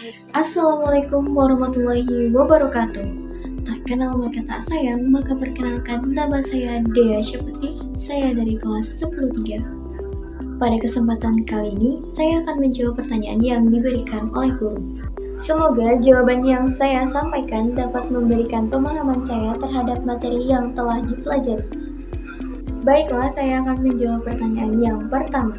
Assalamualaikum warahmatullahi wabarakatuh. Tak kenal maka tak sayang, maka perkenalkan nama saya Dea Syafri. Saya dari kelas 10-3. Pada kesempatan kali ini, saya akan menjawab pertanyaan yang diberikan oleh guru. Semoga jawaban yang saya sampaikan dapat memberikan pemahaman saya terhadap materi yang telah dipelajari. Baiklah, saya akan menjawab pertanyaan yang pertama.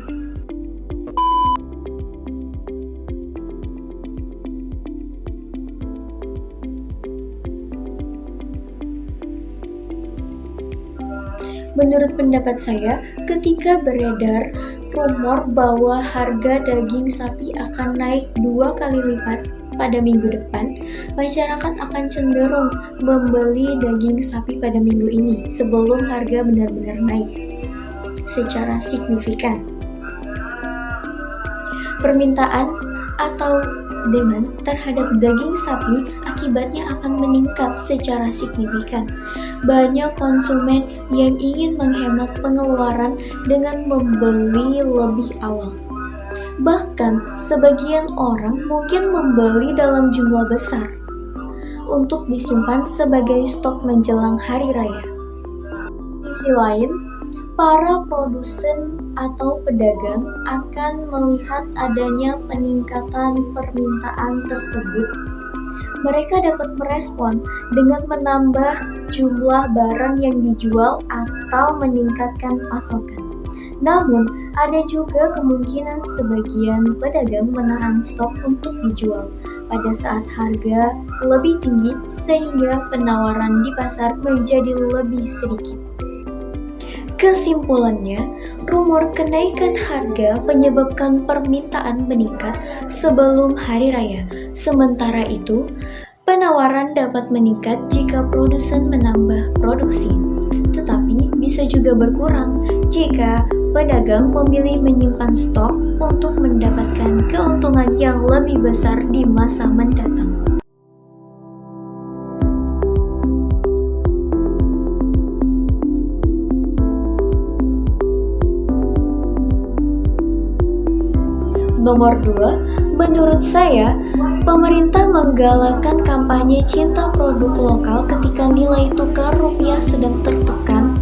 Menurut pendapat saya, ketika beredar rumor bahwa harga daging sapi akan naik 2 kali lipat pada minggu depan, masyarakat akan cenderung membeli daging sapi pada minggu ini sebelum harga benar-benar naik secara signifikan. Permintaan atau demand terhadap daging sapi akibatnya akan meningkat secara signifikan. Banyak konsumen yang ingin menghemat pengeluaran dengan membeli lebih awal. Bahkan sebagian orang mungkin membeli dalam jumlah besar untuk disimpan sebagai stok menjelang hari raya. Sisi lain, para produsen atau pedagang akan melihat adanya peningkatan permintaan tersebut. Mereka dapat merespon dengan menambah jumlah barang yang dijual atau meningkatkan pasokan. Namun, ada juga kemungkinan sebagian pedagang menahan stok untuk dijual pada saat harga lebih tinggi sehingga penawaran di pasar menjadi lebih sedikit. Kesimpulannya, rumor kenaikan harga menyebabkan permintaan meningkat sebelum hari raya. Sementara itu, penawaran dapat meningkat jika produsen menambah produksi, tetapi bisa juga berkurang jika pedagang memilih menyimpan stok untuk mendapatkan keuntungan yang lebih besar di masa mendatang. Nomor 2, menurut saya, pemerintah menggalakkan kampanye cinta produk lokal ketika nilai tukar rupiah sedang tertekan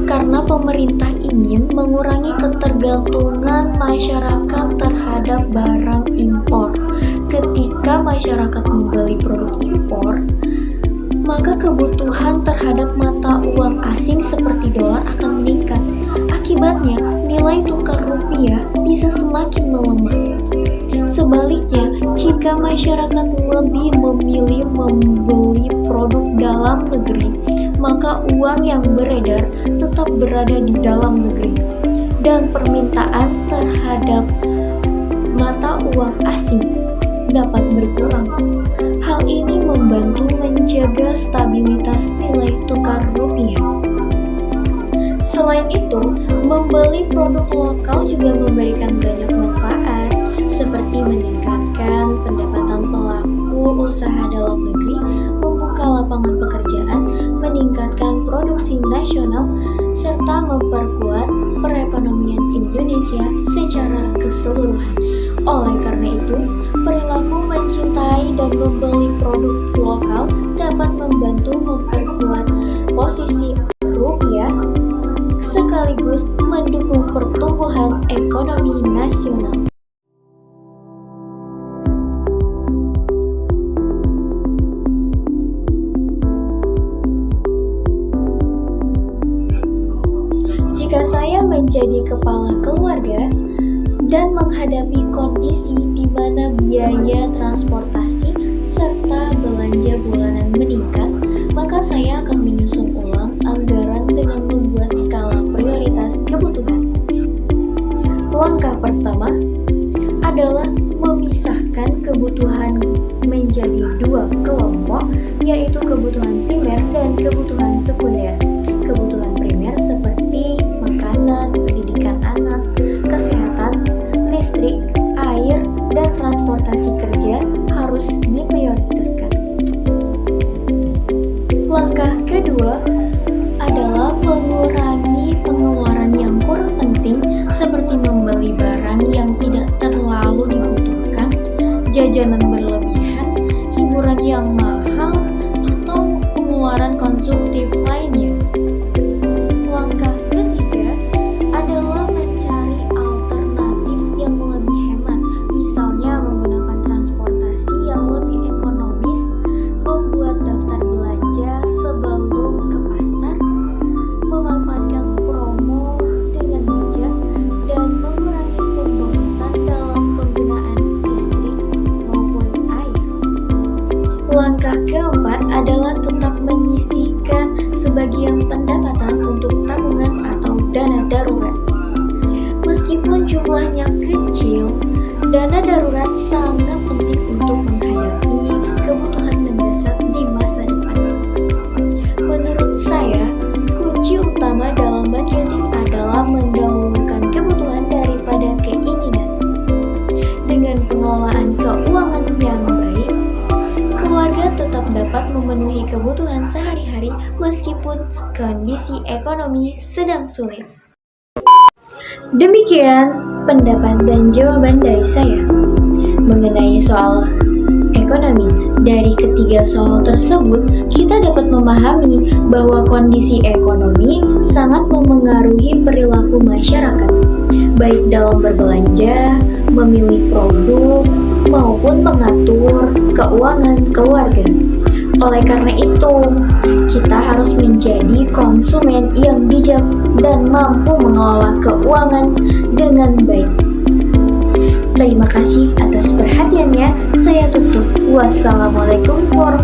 karena pemerintah ingin mengurangi ketergantungan masyarakat terhadap barang impor. Ketika masyarakat membeli produk impor, maka kebutuhan terhadap mata uang asing seperti dolar akan meningkat. Akibatnya, nilai tukar rupiah bisa semakin melemah. Sebaliknya, jika masyarakat lebih memilih membeli produk dalam negeri, maka uang yang beredar tetap berada di dalam negeri, dan permintaan terhadap mata uang asing dapat berkurang. Hal ini membantu menjaga stabilitas nilai tukar rupiah. Selain itu, membeli produk lokal juga memberikan banyak manfaat, seperti meningkatkan pendapatan pelaku usaha dalam negeri, membuka lapangan pekerjaan, meningkatkan produksi nasional, serta memperkuat perekonomian Indonesia secara keseluruhan. Oleh karena itu, perilaku mencintai dan membeli produk lokal dapat membantu memperkuat posisi rupiah sekaligus mendukung pertumbuhan ekonomi nasional. Jika saya menjadi kepala keluarga dan menghadapi kondisi di mana biaya transportasi serta belanja bulanan meningkat, maka saya akan menyusun ulang anggaran dengan membuat skala prioritas kebutuhan. Langkah pertama adalah memisahkan kebutuhan menjadi 2 kelompok, yaitu kebutuhan primer dan kebutuhan sekunder. Kebutuhan primer seperti makanan, pendidikan anak, kesehatan, listrik, air, dan transportasi kerja harus diprioritaskan. Langkah kedua adalah mengurangi pengeluaran yang kurang penting seperti membeli barang yang tidak terlalu dibutuhkan, jajanan berlebihan, yang mahal atau pengeluaran konsumtif lainnya. Langkah ketiga adalah mencari alternatif yang lebih hemat, misalnya menggunakan transportasi yang lebih ekonomis, membuat daftar belanja sebelum ke pasar, memanfaatkan promo dengan bijak, dan mengurangi pemborosan dalam penggunaan listrik maupun air. Langkah keempat adalah tetap menyisihkan sebagian pendapatan untuk tabungan atau dana darurat. Meskipun jumlahnya kecil, dana darurat sangat penting untuk menghadapi kebutuhan mendesak di masa depan. Menurut saya, kunci utama dalam budgeting adalah mendahulukan kebutuhan daripada keinginan. Dengan pengelolaan keuangan yang baik, keluarga tetap dapat memenuhi kebutuhan sehari-hari meskipun kondisi ekonomi sedang sulit. Demikian pendapat dan jawaban dari saya mengenai soal ekonomi. Dari ketiga soal tersebut, kita dapat memahami bahwa kondisi ekonomi sangat memengaruhi perilaku masyarakat, baik dalam berbelanja, memilih produk, maupun mengatur keuangan keluarga. Oleh karena itu, kita harus menjadi konsumen yang bijak dan mampu mengelola keuangan dengan baik. Terima kasih atas perhatiannya. Saya tutup. Wassalamualaikum warahmatullahi wabarakatuh.